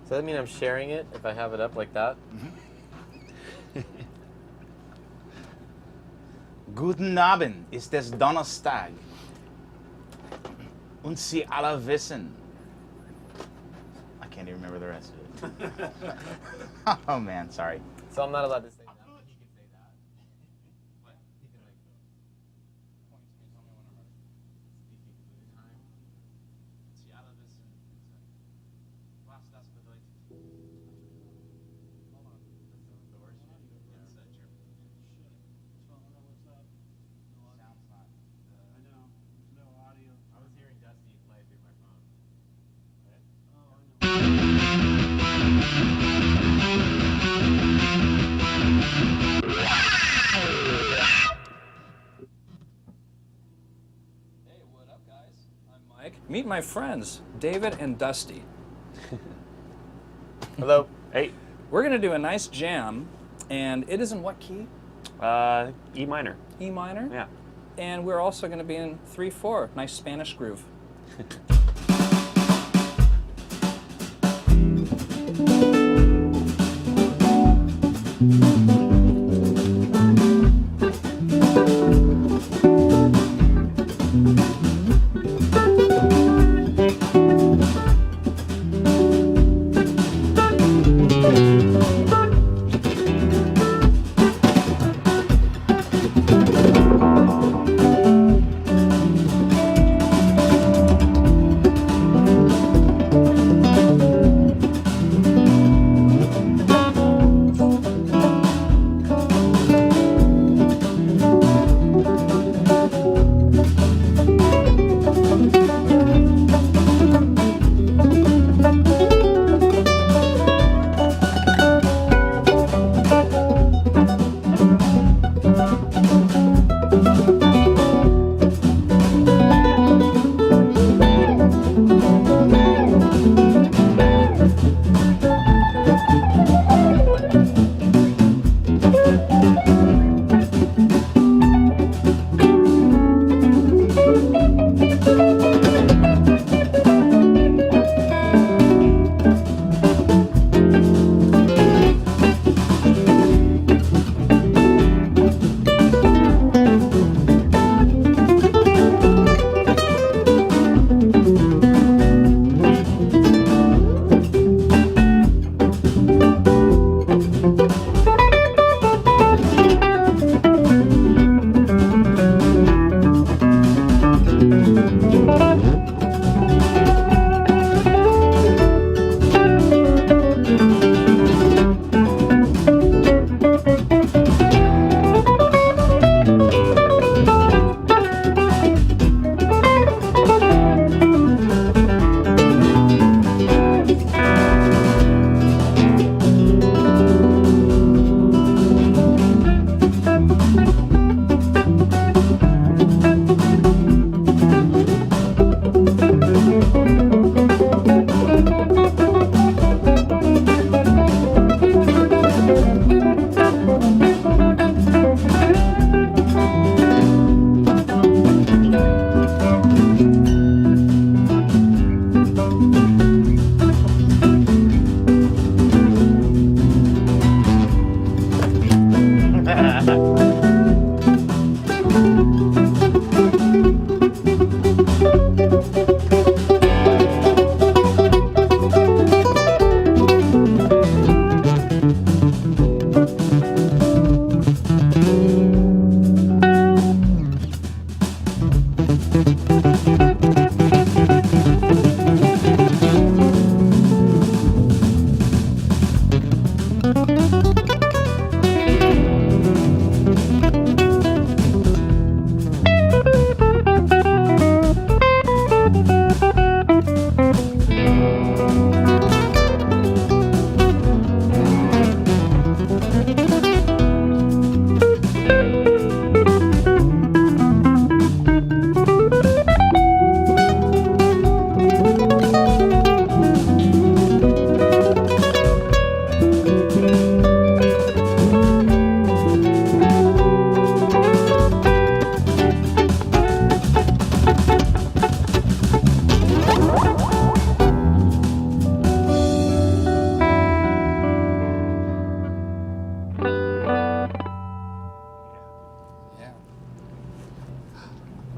Does that mean I'm sharing it if I have it up like that? Guten Abend, ist es Donnerstag. Und Sie alle wissen. I can't even remember the rest of it. Oh man, sorry. So I'm not allowed to say that, but he can say that. What? He can like point to me and tell me when I'm speaking through time. Sie alle wissen, was das bedeutet. Hold on. That's the worst shit. It's German. Shit. So I don't know what's up. Sounds not. I know. There's no audio. I was hearing Dusty play through my phone. Right? Oh, I know. Hey, what up, guys? I'm Mike. Meet my friends, David and Dusty. Hello. Hey. We're going to do a nice jam, and it is in what key? E minor. E minor? Yeah. And we're also going to be in 3/4, nice Spanish groove.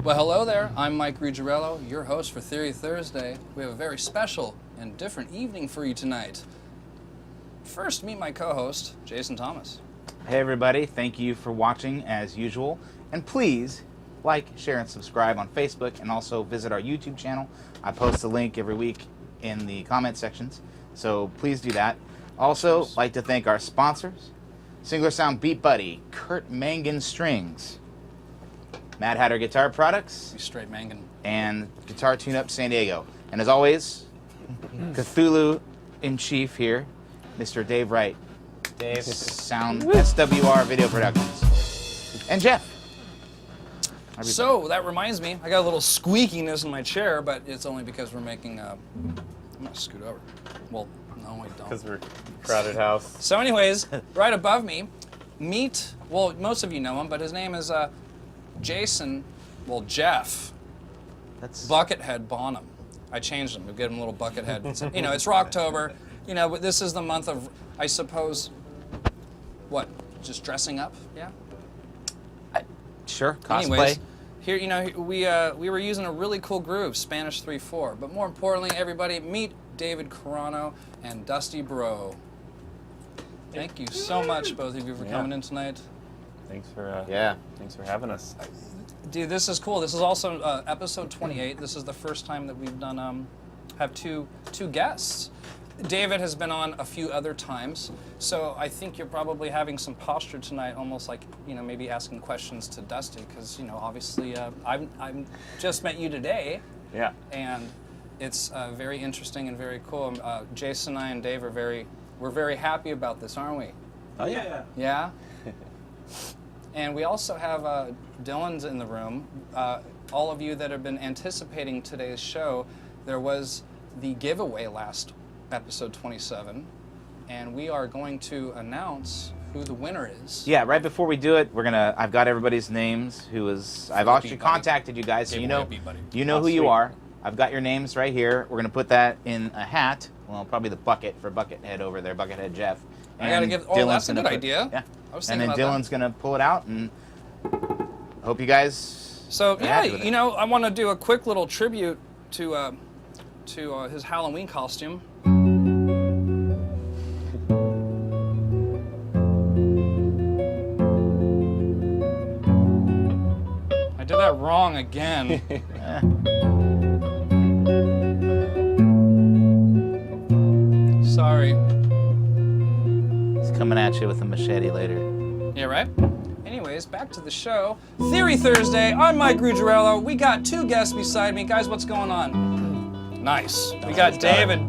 Well, hello there. I'm MikeRuggirello, your host for Theory Thursday. We have a very special and different evening for you tonight. First, meet my co-host, Jason Thomas. Hey everybody, thank you for watching as usual. And please like, share, and subscribe on Facebook, and also visit our YouTube channel. I post a link every week in the comment sections, so please do that. Also, like to thank our sponsors, Singular Sound Beat Buddy, Kurt Mangan Strings, Mad Hatter Guitar Products, Straight Mangan, and Guitar Tune Up San Diego. And as always, Cthulhu in Chief here, Mr. Dave Wright, Dave. Sound SWR Video Productions, and Jeff. So that reminds me, I got a little squeakiness in my chair, but it's only because we're making. I'm gonna scoot over. Well, no, I don't. Because we're crowded house. So, anyways, right above me, meet. Well, most of you know him, but his name is Jason. Well, Jeff. That's Buckethead Bonham. I changed him to get him a little Buckethead. So, you know, it's Rocktober. You know, but this is the month of, I suppose, what? Just dressing up? Yeah. sure cosplay. Anyways, here, you know, we were using a really cool groove, Spanish 3/4. But more importantly, everybody, meet David Carano and Dusty Brough. Thank you so much, both of you, for coming in tonight. Thanks for thanks for having us. Dude, this is cool. This is also episode 28. This is the first time that we've done have two guests. David has been on a few other times, so I think you're probably having some posture tonight, almost like, you know, maybe asking questions to Dusty, because, you know, obviously I've just met you today. Yeah. And it's very interesting and very cool. Jason and I and Dave we're very happy about this, aren't we? Oh yeah. Yeah. And we also have Dylan's in the room. All of you that have been anticipating today's show, there was the giveaway last episode 27, and we are going to announce who the winner is. Yeah, right before we do it, I've got everybody's names I've actually contacted you guys, so you know who you are. I've got your names right here. We're gonna put that in a hat. Well, probably the bucket for Buckethead over there, Buckethead Jeff. And I gotta give. Oh, that's a good idea. Yeah. I was and thinking then about Dylan's gonna pull it out, and hope you guys. So are yeah, happy with it. you know, I want to do a quick little tribute to his Halloween costume. I did that wrong again. Sorry. He's coming at you with a machete later. Yeah, right? Anyways, back to the show. Theory Thursday, I'm MikeRuggirello. We got two guests beside me. Guys, what's going on? Nice. We got David.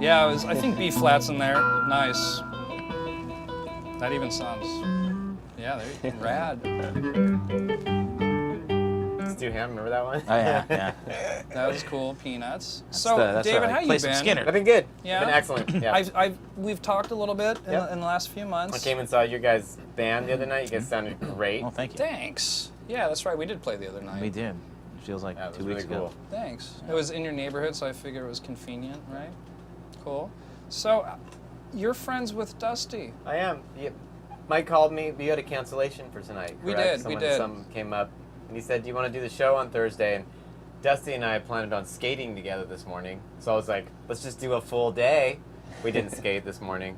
Yeah, I think B flat's in there. Nice. That even sounds, yeah, there you go. Rad. Stu Ham, remember that one? Oh yeah, yeah. That was cool. Peanuts. That's David, right. how you Play some been? Skinner. I've been good. Yeah? Been excellent. Yeah. We've talked a little bit in the last few months. I came and saw your guys' band the other night. You guys sounded great. Well, thank you. Thanks. Yeah, that's right. We did play the other night. We did. It feels like Yeah, it 2 was weeks really ago. cool. Thanks. It was in your neighborhood, so I figured it was convenient, right? Cool. So, you're friends with Dusty. I am. Yep. Mike called me. We had a cancellation for tonight. We Correct? did. We did. Something came up, and he said, "Do you want to do the show on Thursday?" And Dusty and I planned on skating together this morning, so I was like, "Let's just do a full day." We didn't skate this morning,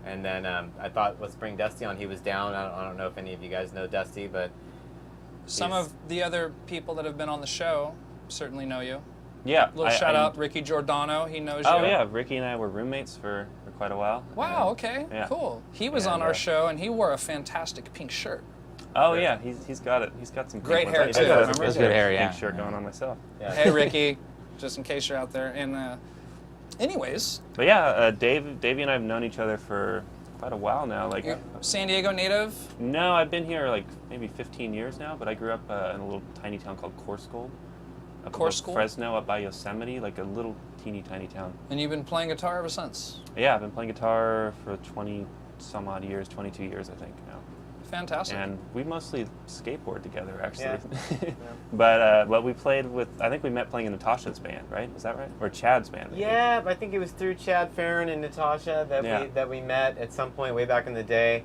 and then I thought, "Let's bring Dusty on." He was down. I don't know if any of you guys know Dusty, but some of the other people that have been on the show certainly know you. Yeah. Little shout out, Ricky Giordano. He knows you. Oh yeah, Ricky and I were roommates for quite a while. Wow. Okay. Yeah. Cool. He was on our show, and he wore a fantastic pink shirt. Oh yeah, he's got it. He's got some Great pink hair, ones. too. I got a Remember? That's good hair, yeah. pink shirt going on myself. yeah. Hey, Ricky. Just in case you're out there. And anyways, But yeah, Davey and I have known each other for quite a while now. Like, you're San Diego native. no, I've been here like maybe 15 years now. But I grew up in a little tiny town called Corscold, up above Corscold? Fresno, up by Yosemite, like a little teeny tiny town. And you've been playing guitar ever since. Yeah, I've been playing guitar for 20 some odd years, 22 years I think now. Fantastic. And we mostly skateboard together, actually. Yeah. But we played with, I think we met playing in Natasha's band, right? Is that right? Or Chad's band, maybe. Yeah, I think it was through Chad Farron and Natasha that we met at some point way back in the day.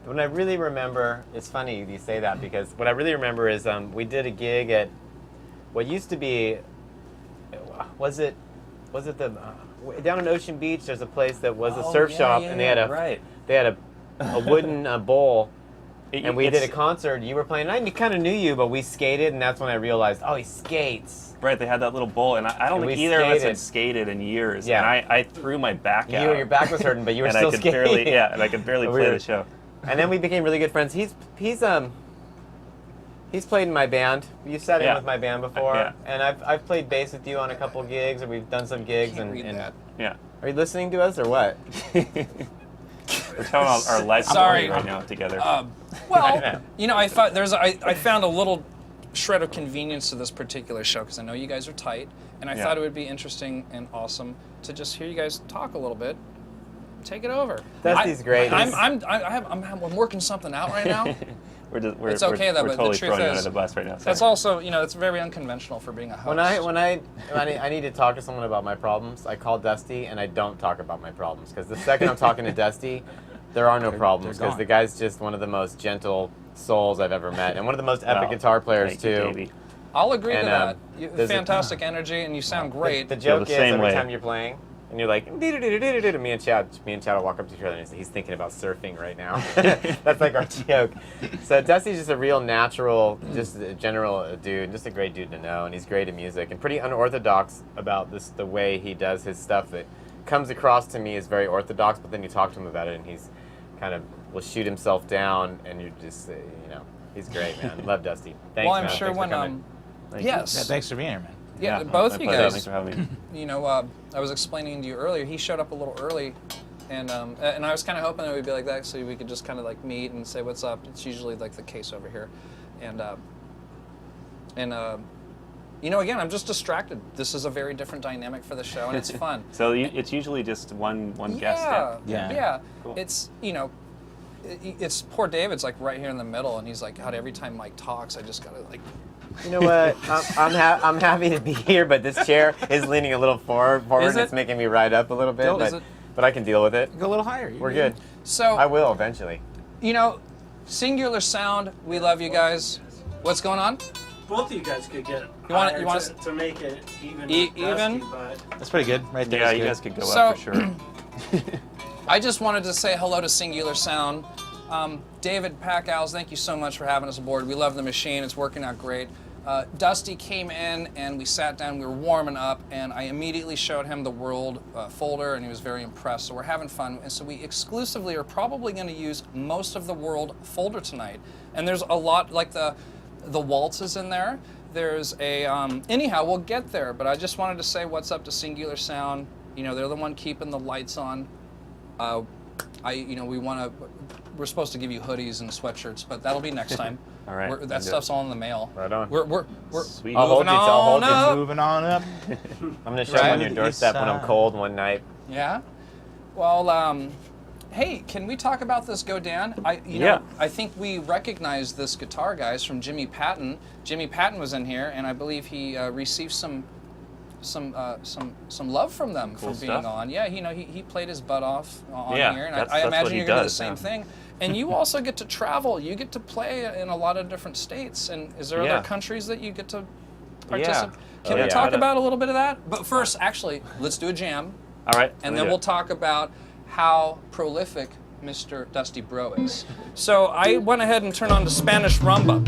What I really remember, it's funny you say that, because what I really remember is we did a gig at what used to be, was it the down in Ocean Beach? There's a place that was a surf shop, and they had a wooden bowl. And we did a concert. You were playing. I kind of knew you, but we skated, and that's when I realized, oh, he skates. Right, they had that little bowl, and I don't And think we either of us skated. had skated in years. Yeah. And I threw my back out. Your back was hurting, but you were and still I could skating. barely, yeah, and I could barely play the show. And then we became really good friends. He's played in my band. You sat in with my band before, Yeah. and I've played bass with you on a couple gigs, or we've done some gigs. Can't read and that. Yeah. Are you listening to us or what? We're telling our life Sorry. story right now together. Well, you know, I found a little shred of convenience to this particular show because I know you guys are tight, and I thought it would be interesting and awesome to just hear you guys talk a little bit. Take it over. Dusty's great. I'm working something out right now. It's okay, we're though, but the totally truth throwing you is- under the bus right now. That's sorry. also, you know, it's very unconventional for being a host. When I need to talk to someone about my problems, I call Dusty, and I don't talk about my problems, because the second I'm talking to Dusty, there are no problems, because the guy's just one of the most gentle souls I've ever met, and one of the most epic guitar players Thank you, too. Davey. I'll agree to And, that. You there's a- fantastic energy, and you sound great. The joke the is same every way. time you're playing, and you're like, "Doo-doo-doo-doo-doo-doo," me and Chad will walk up to each other and say, he's thinking about surfing right now. That's like our joke. So Dusty's just a real natural, just a general dude, just a great dude to know, and he's great at music and pretty unorthodox about the way he does his stuff. That comes across to me as very orthodox, but then you talk to him about it, and he's kind of will shoot himself down, and you're just, he's great, man. Love Dusty. Thanks, well, I'm man. sure Thanks for when coming. Thank yes, Yeah, thanks for being here, man. yeah, My both you pleasure. guys. Thanks for having me. You know, I was explaining to you earlier. He showed up a little early, and I was kind of hoping it would be like that, so we could just kind of like meet and say what's up. It's usually like the case over here, and you know, again, I'm just distracted. This is a very different dynamic for the show, and it's fun. So it's usually just one guest. Yeah. Cool. It's, you know, it's poor David's like right here in the middle, and he's like, God, every time Mike talks, I just gotta like. You know what? I'm happy to be here, but this chair is leaning a little forward. Is it? It's making me ride up a little bit, Is it? but I can deal with it. Go a little higher. We're good. So I will eventually. you know, Singular Sound, we love you guys. What's going on? Both of you guys could get You want- higher you want to make it even. Even? Dusty, but That's pretty good, right there. Yeah, is you good. guys could go So- up for sure. I just wanted to say hello to Singular Sound. David Packowls, thank you so much for having us aboard. We love the machine. It's working out great. Dusty came in and we sat down. We were warming up, and I immediately showed him the World folder, and he was very impressed. So we're having fun, and so we exclusively are probably going to use most of the World folder tonight. And there's a lot, like the waltzes in there. There's a anyhow, we'll get there. But I just wanted to say what's up to Singular Sound. You know, they're the one keeping the lights on. We're supposed to give you hoodies and sweatshirts, but that'll be next time. All right, That I'll do stuff's all in the mail. Right on. We're Sweet. I'll hold moving you. I'll hold on you. up. Moving on up. I'm gonna show Right. up on your doorstep when I'm cold one night. Yeah. Well, hey, can we talk about this Go Dan? Yeah. I think we recognize this guitar, guys, from Jimmy Patton. Jimmy Patton was in here, and I believe he received some love from them Cool for being stuff. on. Yeah, he played his butt off on Yeah, here, and that's I what imagine he you're gonna do the does, same yeah. thing. And you also get to travel. You get to play in a lot of different states. And is there other countries that you get to participate? Can we talk about a little bit of that? But first, actually, let's do a jam. All right. And then we'll talk about how prolific Mr. Dusty Brough is. So I went ahead and turned on the Spanish rumba.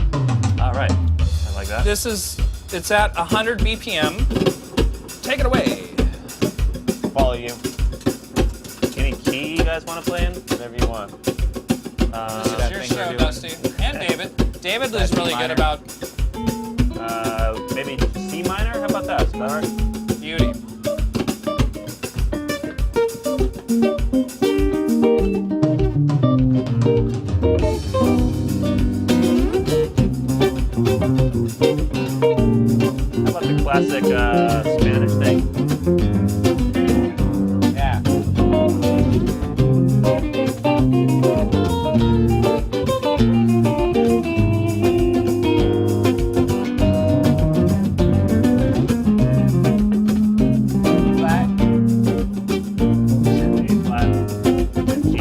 All right. I like that. It's at 100 BPM. Take it away. Follow you. Any key you guys want to play in? Whatever you want. It's your show, Dusty. And David. David is really good about... Maybe C minor? How about that? Is that all right? Beauty. How about the classic Spanish thing? Yeah. A flat, and G.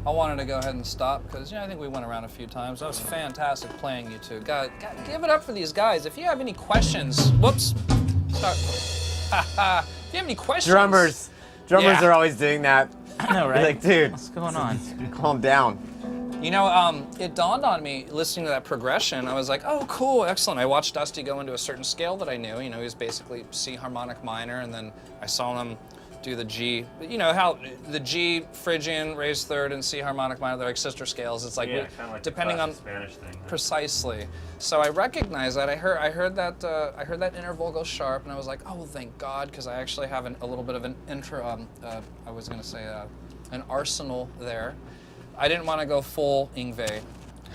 I wanted to go ahead and stop because I think we went around a few times. That was fantastic playing you two. God, give it up for these guys. If you have any questions, whoops, start. If you have any questions, Drummers Yeah. are always doing that. I know, You're right? like, dude, What's going on? calm down. You know, it dawned on me listening to that progression. I was like, oh, cool, excellent. I watched Dusty go into a certain scale that I knew. You know, he was basically C harmonic minor, and then I saw him do the G. You know how the G, Phrygian, raised third, and C harmonic minor, they're like sister scales. It's like, kind of like depending the on Spanish thing. Huh? precisely. So I recognized that. I heard that interval go sharp, and I was like, oh, well, thank God, because I actually have a little bit of an I was going to say an arsenal there. I didn't want to go full Yngwie,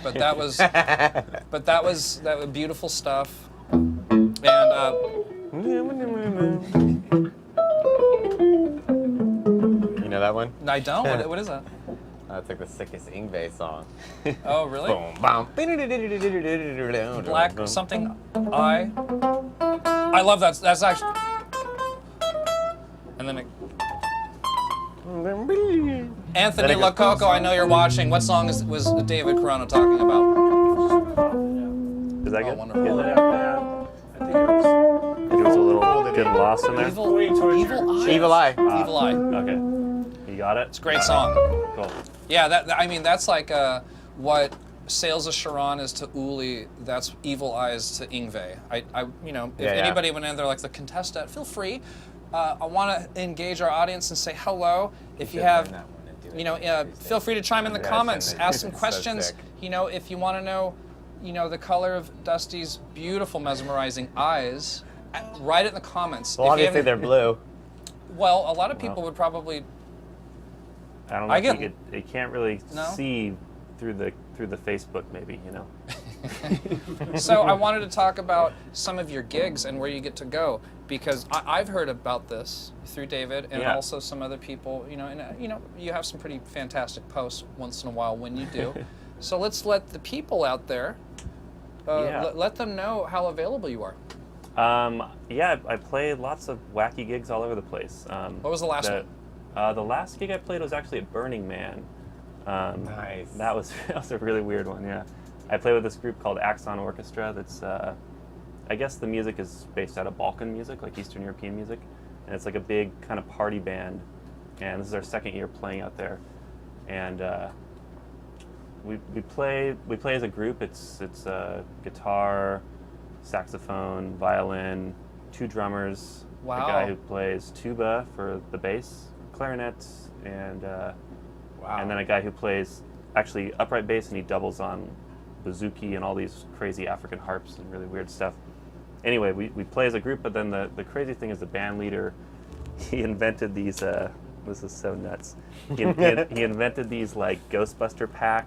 but that was beautiful stuff. And You know that one? I don't. What is that? It's like the sickest Yngwie song. Oh, really? Boom, bam. Black something. I love that. That's actually. And then Anthony Then it goes- Lococo, I know you're watching. What song was David Carano talking about? Is that Oh, good? wonderful. Good? I think it was It was a little getting lost in there. Evil Eye. Evil Eye. Evil Eye. Okay. You got it? It's a great song. Cool. Yeah, I mean that's like what Sales of Charon is to Uli. That's Evil Eyes to Yngwie. If anybody went in there like the contestant, feel free. I want to engage our audience and say hello. If you have, feel free to chime in the comments, ask some It's so questions. sick. If you want to know, the color of Dusty's beautiful, mesmerizing eyes, write it in the comments. Well, If you obviously haven't- they're blue. Well, a lot of people would probably. I don't know. I if get- you can't really No? see through the Facebook, maybe. So I wanted to talk about some of your gigs and where you get to go, because I've heard about this through David and Yeah. also some other people. You have some pretty fantastic posts once in a while when you do. So let's let the people out there let them know how available you are. I play lots of wacky gigs all over the place. What was the last one? The last gig I played was actually at Burning Man. Nice. That was a really weird one. Yeah, I play with this group called Axon Orchestra. That's I guess the music is based out of Balkan music, like Eastern European music, and it's like a big kind of party band. And this is our second year playing out there, and we play as a group. It's guitar, saxophone, violin, 2 drummers, Wow. a guy who plays tuba for the bass, clarinet, and and then a guy who plays actually upright bass, and he doubles on bouzouki and all these crazy African harps and really weird stuff. Anyway, we play as a group, but then the crazy thing is the band leader, he invented these, this is so nuts, he invented these like Ghostbuster pack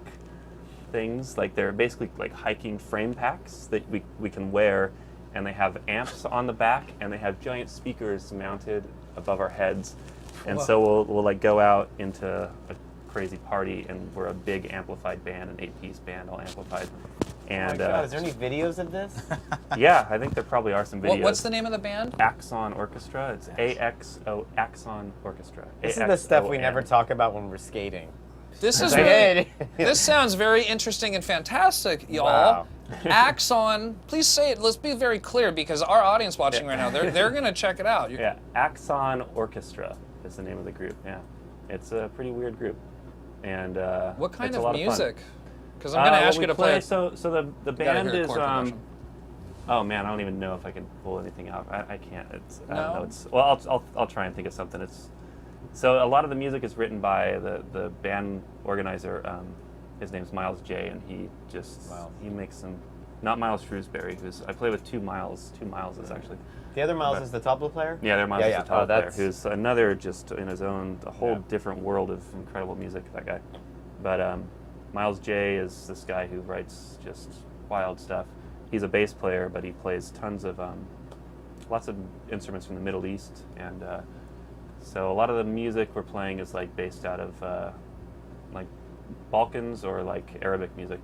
things, like they're basically like hiking frame packs that we can wear, and they have amps on the back, and they have giant speakers mounted above our heads, and so we'll like go out into a crazy party, and we're a big amplified band, an 8-piece band, all amplified. And Oh my God, is there any videos of this? yeah, I think there probably are some videos. What's the name of the band? Axon Orchestra. It's AXO Axon Orchestra. This is the stuff we AXON. never talk about when we're skating. This is Like, really, hey. this sounds very interesting and fantastic, y'all. Wow. Axon, please say it. Let's be very clear, because our audience watching right now, they're gonna check it out. Yeah, Axon Orchestra is the name of the group. Yeah, it's a pretty weird group, and What kind it's a of lot of fun. music? Because I'm gonna ask we you to play. So the Gotta band hear a is chord progression. oh man, I don't even know if I can pull anything out. I can't. I don't No? know. Well, I'll try and think of something. So a lot of the music is written by the band organizer. His name's Miles J, and he makes some. Not Miles Shrewsbury, I play with 2 Miles. 2 Miles is actually. The other Miles is the tabla player? Yeah, they're Miles Yeah, yeah. the top Oh, player, that's- who's another just in his own, a whole different world of incredible music, that guy. But Miles J is this guy who writes just wild stuff. He's a bass player, but he plays tons of, lots of instruments from the Middle East. And so a lot of the music we're playing is like based out of like Balkans or like Arabic music.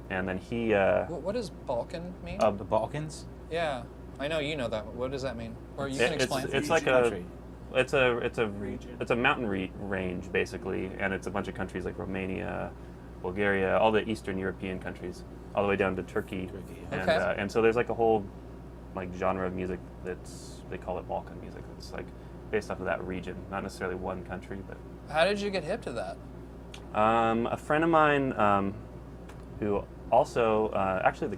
And then he... What does Balkan mean? The Balkans? Yeah, I know you know that. What does that mean? Or you can explain. It's like Country. it's a mountain range basically, and it's a bunch of countries like Romania, Bulgaria, all the Eastern European countries, all the way down to Turkey. And, Okay. and so there's like a whole like genre of music they call it Balkan music. It's like based off of that region, not necessarily one country, but. How did you get hip to that? A friend of mine who also, actually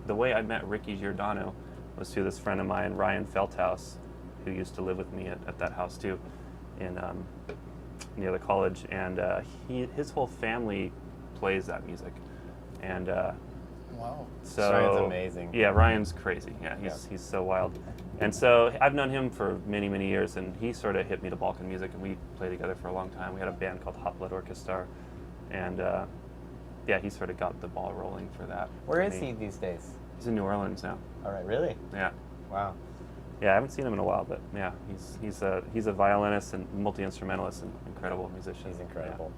the way I met Ricky Giordano was through this friend of mine, Ryan Feldhaus, who used to live with me at that house too, in near the college, and his whole family plays that music, and Wow. so Ryan's amazing. Yeah, Ryan's crazy. Yeah, he's so wild, and so I've known him for many years, and he sort of hit me to Balkan music, and we played together for a long time. We had a band called Hot Blood Orchestra, and yeah, he sort of got the ball rolling for that. Where is he these days? He's in New Orleans now. All right, really? Yeah. Wow. Yeah, I haven't seen him in a while, but yeah, he's a violinist and multi-instrumentalist and incredible musician. He's incredible.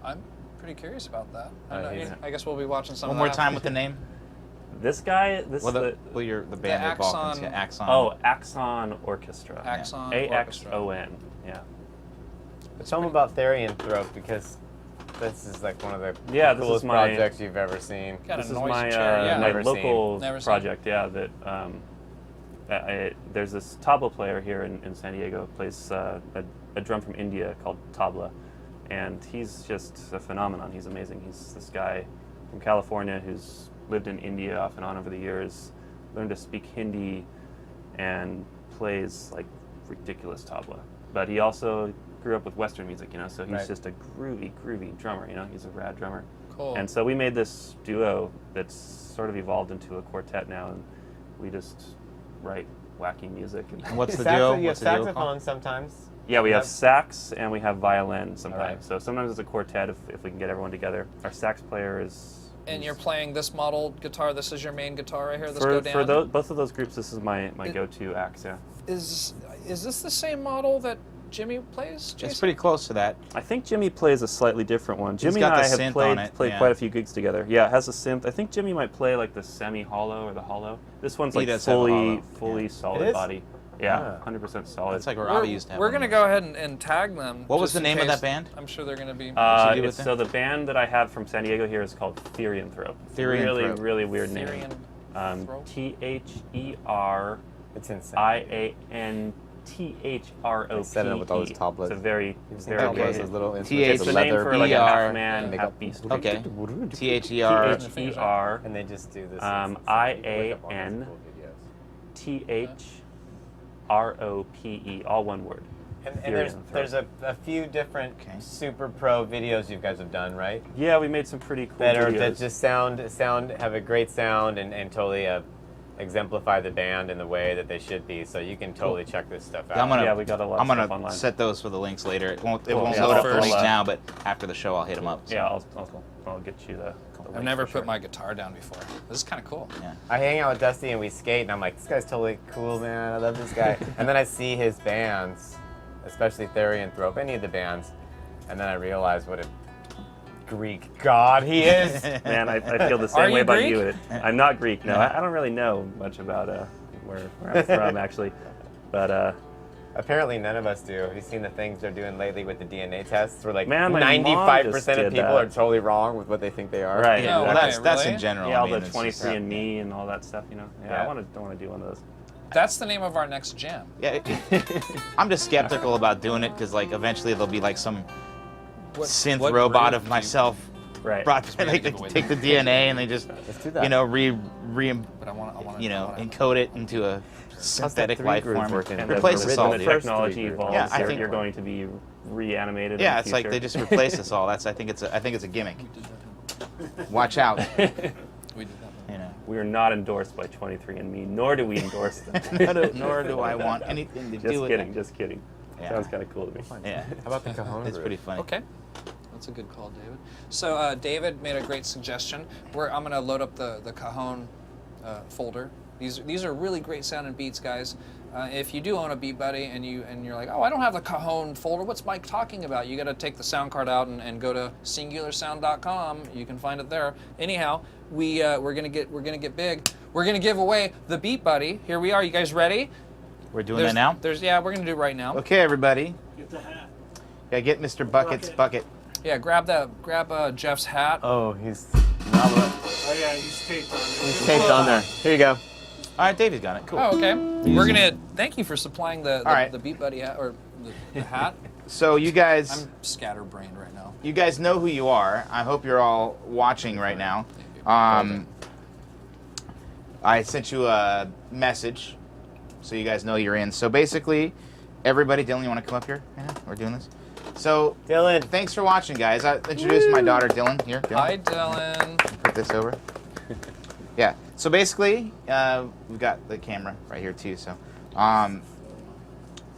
I'm pretty curious about that. he's- I guess we'll be watching some One of more that. time with the name. This guy, Well, the band at Balkans. Axon- Yeah, Axon. oh, Axon Orchestra. Axon Orchestra. AXON. Yeah. But tell him about Therianthrope, because this is like one of the Yeah, this is coolest my- projects you've ever seen. Got This a is noisy my chair. Yeah. my Never local Never seen. project. Yeah, that there's this tabla player here in San Diego, plays a drum from India called tabla, and he's just a phenomenon. He's amazing. He's this guy from California who's lived in India off and on over the years, learned to speak Hindi, and plays like ridiculous tabla. But he also grew up with Western music, so he's Right. just a groovy drummer. He's a rad drummer. Cool. And so we made this duo that's sort of evolved into a quartet now, and we just write wacky music. And what's the Saxo- duo? You have What's the duo saxophone called? sometimes. Yeah, we have Yep. sax and we have violin sometimes. Alright. So sometimes it's a quartet if we can get everyone together. Our sax player is. And you're playing this model guitar. This is your main guitar right here. This for go down. both of those groups. This is my go-to axe. Yeah, Is this the same model that Jimmy plays? Jason? It's pretty close to that. I think Jimmy plays a slightly different one. Jimmy got and the I have synth played on it, yeah. quite a few gigs together. Yeah, it has a synth. I think Jimmy might play like the semi-hollow or the hollow. This one's He like does have a hollow, fully yeah. solid It is? body. Yeah, Ah. 100% solid. That's like where Robbie used to have. We're one gonna of go ahead and tag them. What was just the in name of case. that band? I'm sure they're gonna be. What'd you do with So the band that I have from San Diego here is called Therianthrope. Therianthrope. Really weird name. Therianthrope? TheRianthrope. It's insane. I set it up with all those tablets. It's a very Very Okay. close, those little TH instruments, It's the the name leather for like a BR, half man, and they half go- beast. Okay. THER. THER. and they just do this. IANTHROPE, all one word. And there's a few different Okay. super pro videos you guys have done, right? Yeah, we made some pretty cool That videos. just sound have a great sound and totally exemplify the band in the way that they should be. So you can totally check this stuff out. Yeah, I'm gonna. Yeah, we got a lot I'm of stuff gonna online. set those for the links later. It won't Cool. load Yeah, up the first, links now, but after the show I'll hit them up. So. Yeah, I'll get you the I've link never for put sure. my guitar down before. This is kind of cool. Yeah. I hang out with Dusty and we skate, and I'm like, this guy's totally cool, man. I love this guy. And then I see his bands, especially Therianthrope, any of the bands, and then I realize what a Greek god he is. Man, I feel the Are same you way about Greek? you. I'm not Greek. No, I don't really know much about where I'm from actually, but Apparently none of us do. Have you seen the things they're doing lately with the DNA tests? Where like Man, my mom 95% just of did people that. are totally wrong with what they think they are. Right. Yeah, well, exactly. that's Really? in general. yeah, all I mean, the it's just- 23andMe and all that stuff. Yeah, Yeah. I don't want to do one of those. That's the name of our next jam. Yeah, I'm just skeptical about doing it because like eventually there'll be like some What- synth what robot group of do you- myself Right. brought. we Like, gotta they give away take the the- DNA and they just Let's do that. But But I want to. encode it into a synthetic three life groove form. working? And Replace then us when all. the dude. technology First evolves, Yeah, I you're, think- you're going to be reanimated. Yeah, in the it's like future. they just replace us all. I think it's a gimmick. Watch out. We did that. You know. We are not endorsed by 23andMe, nor do we endorse them. Nor do I want anything to do with it. Just kidding. Yeah. Sounds kind of cool to me. Yeah. How about the cajon It's group? pretty funny. Okay. That's a good call, David. So David made a great suggestion. I'm going to load up the Cajon folder. These are really great sounding beats, guys. If you do own a Beat Buddy and you're like, oh, I don't have the Cajon folder. What's Mike talking about? You got to take the sound card out and go to singularsound.com. You can find it there. Anyhow, we're gonna get big. We're gonna give away the Beat Buddy. Here we are. You guys ready? We're doing that now? We're gonna do it right now. Okay, everybody. Get the hat. Yeah, get Mr. Bucket's bucket. Yeah, grab Jeff's hat. Oh, he's Oh yeah, he's taped on it. taped on there. Here you go. All right, David got it. Cool. Oh, okay. We're gonna thank you for supplying the right. the Beat Buddy hat, or the hat. So you guys, I'm scatterbrained right now. you guys know who you are. I hope you're all watching right now. I sent you a message, so you guys know you're in. So basically, everybody, Dylan, you want to come up here? Yeah, we're doing this. So Dylan, thanks for watching, guys. I introduced my daughter, Dylan. Here, Dylan. Hi, Dylan. Put this over. Yeah. So basically, we've got the camera right here too. So,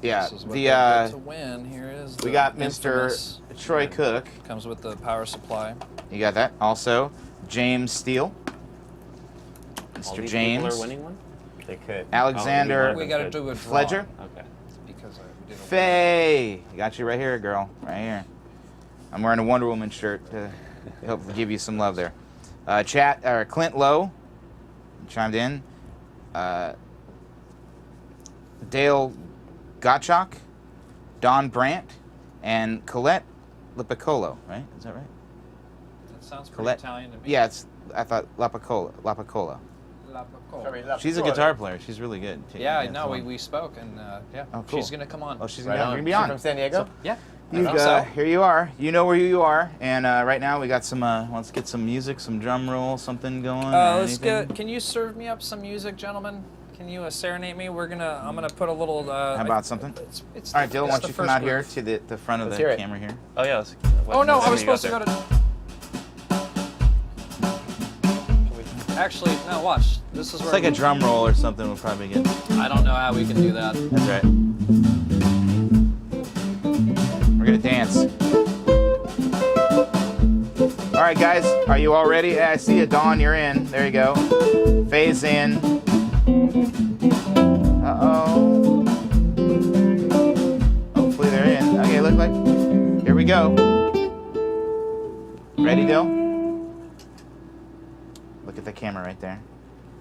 yeah. This is what they get to win. Here is we the got Mr. infamous- Troy Cook. Comes with the power supply. You got that. Also, James Steele. All Mr. these James. people are winning one? they could. Alexander We got to do a draw. Fledger. Okay. Because I did a Faye. Got you right here, girl. Right here. I'm wearing a Wonder Woman shirt to help give you some love there. Clint Lowe chimed in. Dale Gottschalk, Don Brandt, and Colette Lipicolo, right? Is that right? That sounds pretty Colette. Italian to me. Yeah, I thought Lapicola. She's a guitar player. She's really good, too. Yeah, it's no, fun. we spoke, and yeah, Oh, cool. she's gonna come on. Oh, she's Right gonna on. be She on. from San Diego? Yeah. Here you are. You know where you are. And right now we got some, let's get some music, some drum roll, something going. Let's get. Can you serve me up some music, gentlemen? Can you serenade me? I'm gonna put a little. How about something? It's All right, Dylan, why it's don't you the come first out here group. to the front of Let's the hear it. camera here? Oh, yeah. Oh no, I was you got supposed to go there. to. Actually, no. Watch. This is where It's like a drum roll or something. We'll probably get. I don't know how we can do that. That's right. We're gonna dance. All right, guys, are you all ready? I see you, Dawn. You're in. There you go. Phase in. Uh-oh. Hopefully they're in. Okay, look like. Here we go. Ready, Dill? Look at the camera right there.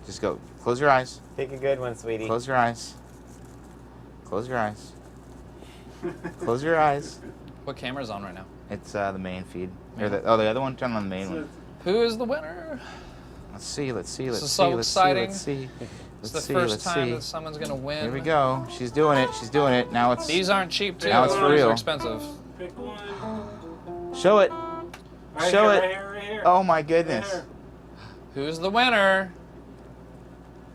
Just go. Close your eyes. Pick a good one, sweetie. Close your eyes. Close your eyes. Close your eyes. What camera's on right now? It's the main feed. Or the other one. Turn on the main one. Who is the winner? Let's see. Let's see. Let's is see. so Let's exciting. see. It's Let's the see. first Let's time see. that someone's gonna win. Here we go. She's doing it. She's doing it. Now it's. These aren't cheap too. Now it's for These real. are expensive. Pick one. Show it. Right Show here, it. Right here, right here. Oh my Right goodness. here. Who's the winner?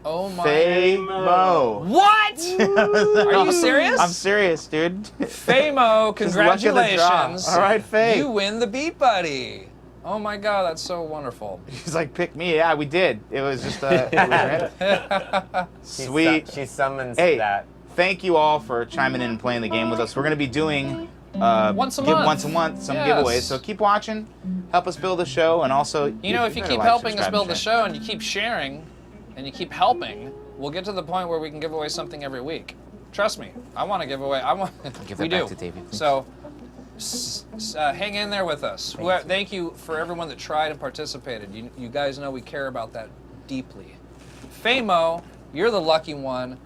Oh my. Faye Mo. What? Are you serious? I'm serious, dude. Famo, Just luck of the draw. congratulations. All right, Faye. You win the Beat Buddy. Oh my God, that's so wonderful. She's like, pick me. Yeah, we did. It was just it was random. Sweet. She summons Hey, that. thank you all for chiming in and playing the game with us. We're going to be doing Once a month. some Yes. giveaways. So keep watching, help us build the show, and also You know, if you better keep like, helping us subscribe, build the and share. show and you keep sharing and you keep helping, we'll get to the point where we can give away something every week. Trust me, I want to give away. Give we that back do. to Davey, please. So hang in there with us. Thank you for everyone that tried and participated. You guys know we care about that deeply. Famo, you're the lucky one.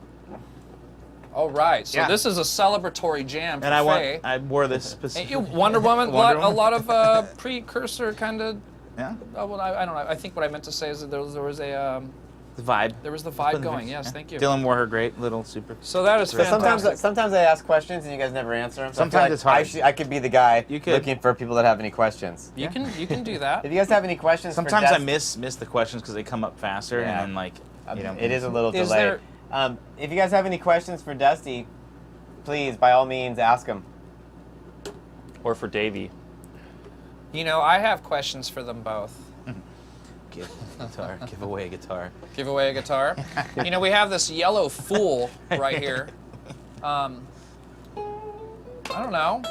All right, so Yeah. this is a celebratory jam for And Faye. I wore this Ain't specific. you Wonder Woman? Wonder A Woman? lot of precursor kind of. Yeah. Oh, well, I don't know. I think what I meant to say is that there was a The vibe. there was the vibe going. Yes, thank you. Dylan wore her great little super. So that is But fantastic. sometimes I ask questions and you guys never answer them. So I feel Sometimes like it's hard. I could be the guy You could. looking for people that have any questions. You can do that. If you guys have any questions, Sometimes for I Dust, miss the questions because they come up faster Yeah. and then like you know. it is a little Is delayed. If you guys have any questions for Dusty, please, by all means, ask him. Or for Davey. You know, I have questions for them both. Give guitar. Give away a guitar. Give away a guitar. You know, we have this yellow fool right here. I don't know.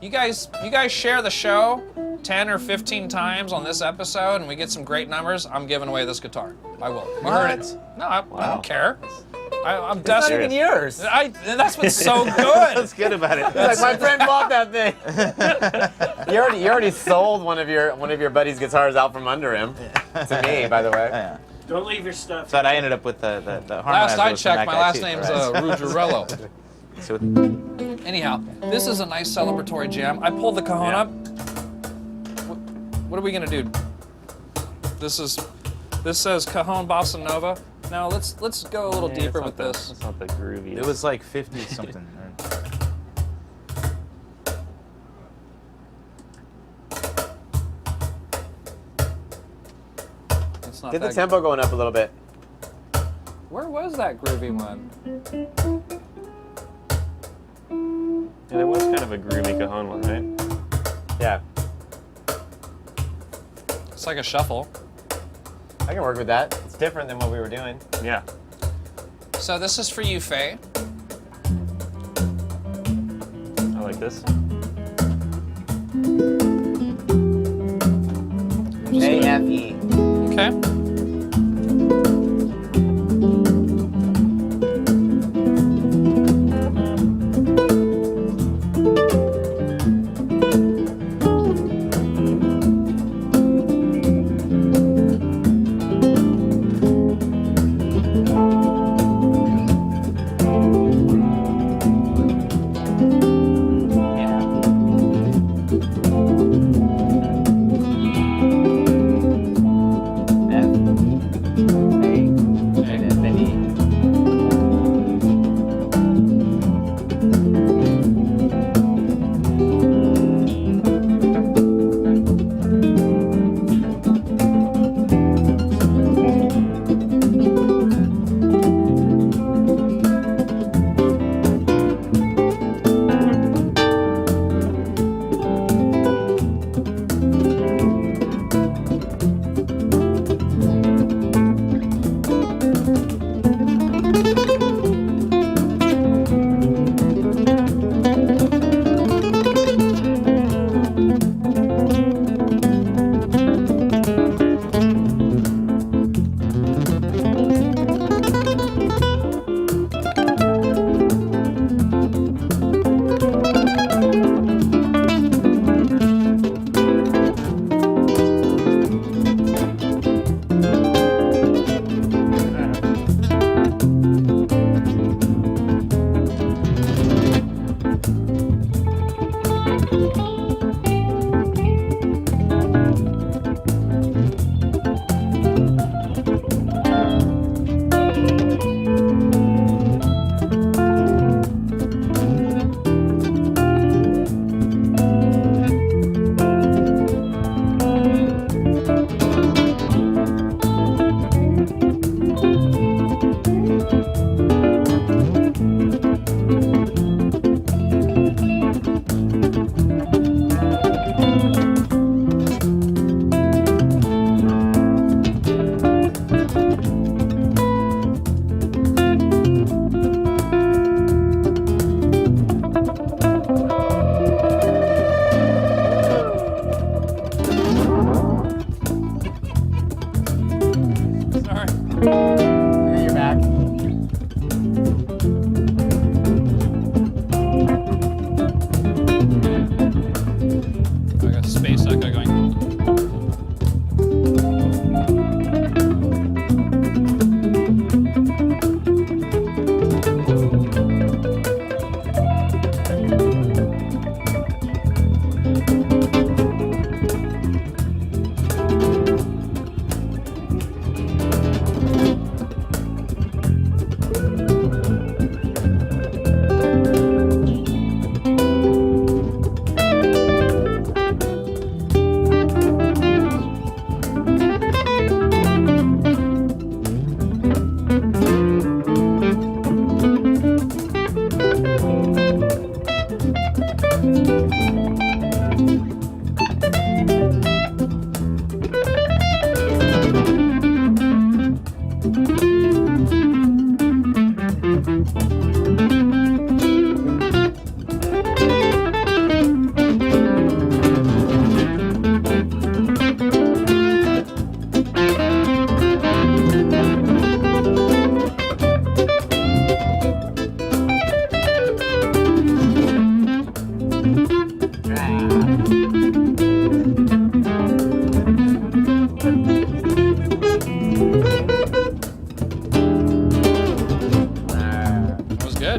You guys share the show 10 or 15 times on this episode, and we get some great numbers. I'm giving away this guitar. I will. You heard it. No, I don't care. I'm It's not desperate. even yours. That's what's so good. That's good about it. Like my friend bought that thing. you already sold one of your buddy's guitars out from under him. To me, by the way. Yeah. Don't leave your stuff. So I ended up with the harmonizer. Last I was from checked, that my guy, last too, name's right? Ruggerello. So Anyhow, this is a nice celebratory jam. I pulled the cajon up. What are we gonna do? This says Cajon Bossa Nova. Now let's go a little deeper with this. It's not the grooviest. It was like 50 something. It's not Get the that tempo going up a little bit. Where was that groovy one? Yeah, there was kind of a groovy cajon one, right? Yeah, It's like a shuffle. I can work with that. It's different than what we were doing. Yeah. So this is for you, Faye. I like this. A-F-E. Okay.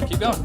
Keep going.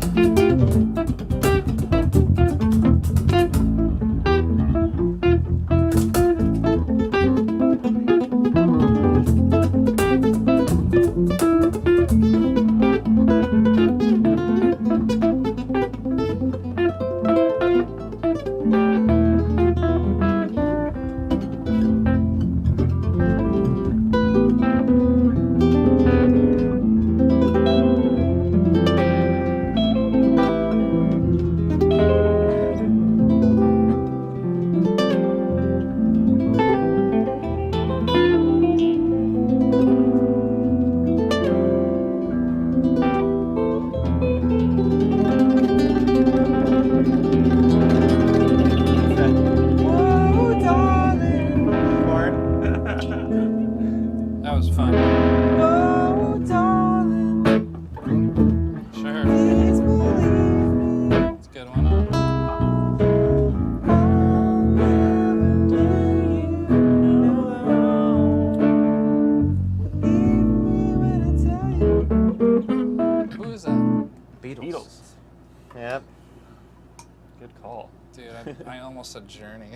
almost said journey.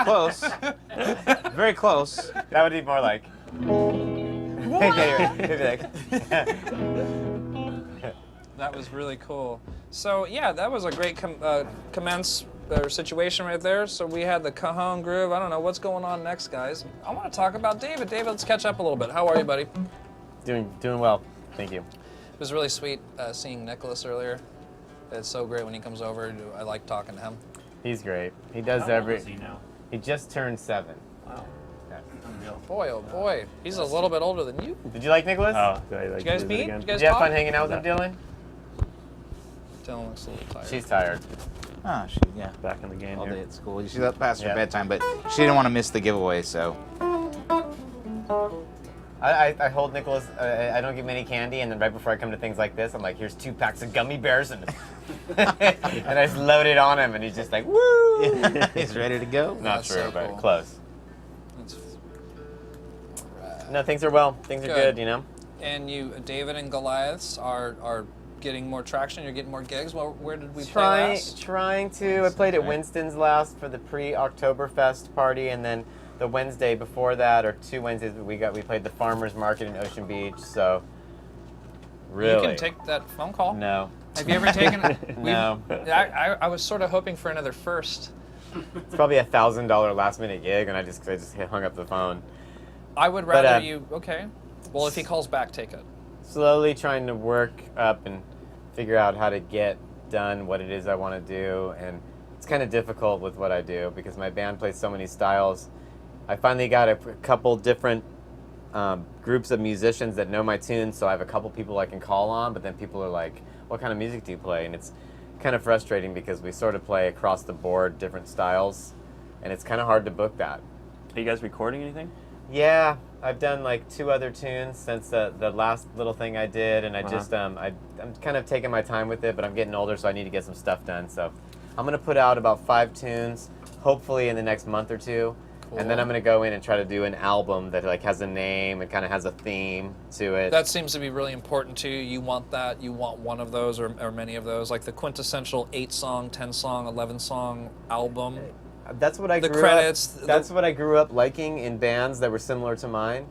Close. Very close. That would be more like. That was really cool. So yeah, that was a great commence situation right there. So we had the cajon groove. I don't know what's going on next, guys. I want to talk about David. David, let's catch up a little bit. How are you, buddy? Doing well. Thank you. It was really sweet seeing Nicholas earlier. It's so great when he comes over. I like talking to him. He's great. He does How old is he now? He just turned 7. Wow. Unreal. Boy, oh boy, he's a little bit older than you. Did you like Nicholas? Oh, do I like Did you guys visit meet? again? Did you guys Did you have talk? fun hanging out with him, Dylan? Dylan looks a little tired. She's tired. Oh, she, yeah. Back in the game All here. day at school. She left past her Yeah. bedtime, but she didn't want to miss the giveaway, so. I hold Nicholas, I don't give him any candy, and then right before I come to things like this, I'm like, here's 2 packs of gummy bears, and and I just load it on him, and he's just like, woo! He's ready to go. Not That's true, so but cool. close. That's No, things are well. Things are Good. good, you know? And you, David and Goliaths are getting more traction. You're getting more gigs. Well, where did we play Trying last? to. I played at Right. Winston's last for the pre-Oktoberfest party, and then the Wednesday before that, or 2 Wednesdays, we played the Farmers Market in Ocean Beach. So, really, You can take that phone call. no, Have you ever taken it? no. I was sort of hoping for another first. It's probably a $1,000 last-minute gig, and I just hung up the phone. I would But, rather you. Okay. Well, if he calls back, take it. Slowly trying to work up and figure out how to get done what it is I want to do, and it's kind of difficult with what I do because my band plays so many styles. I finally got a couple different groups of musicians that know my tunes, so I have a couple people I can call on, but then people are like, what kind of music do you play? And it's kind of frustrating because we sort of play across the board different styles, and it's kind of hard to book that. Are you guys recording anything? Yeah, I've done like 2 other tunes since the last little thing I did, and I just I'm kind of taking my time with it, but I'm getting older, so I need to get some stuff done. So I'm gonna put out about 5 tunes, hopefully in the next month or 2, and then I'm gonna go in and try to do an album that like has a name and kind of has a theme to it. That seems to be really important to you. You want that. You want one of those or many of those, like the quintessential 8-song, 10-song, 11-song album. That's what I The grew credits, up. That's what I grew up liking in bands that were similar to mine.